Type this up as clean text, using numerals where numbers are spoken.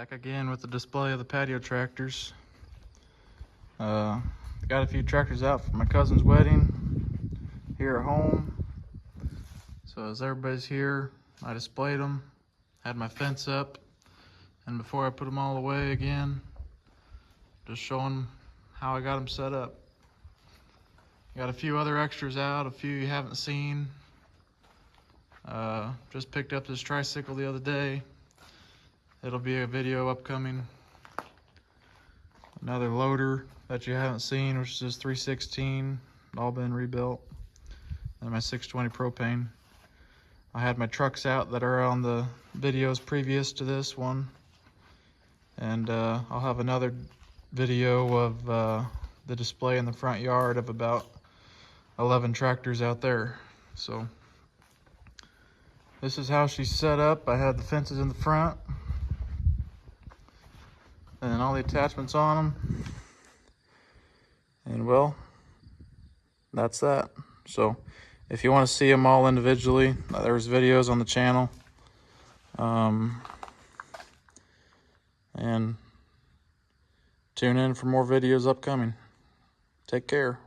Back again with the display of the patio tractors. Got a few tractors out for my cousin's wedding here at home. So as everybody's here, I displayed them, had my fence up, and before I put them all away again, just showing how I got them set up. Got a few other extras out, a few you haven't seen. Just picked up this tricycle the other day. It'll be a video upcoming. Another loader that you haven't seen, which is this 316, all been rebuilt. And my 620 propane. I had my trucks out that are on the videos previous to this one. And I'll have another video of the display in the front yard of about 11 tractors out there. So this is how she's set up. I had the fences in the front and all the attachments on them, and well, that's that. So if you want to see them all individually, there's videos on the channel, and tune in for more videos upcoming. Take care.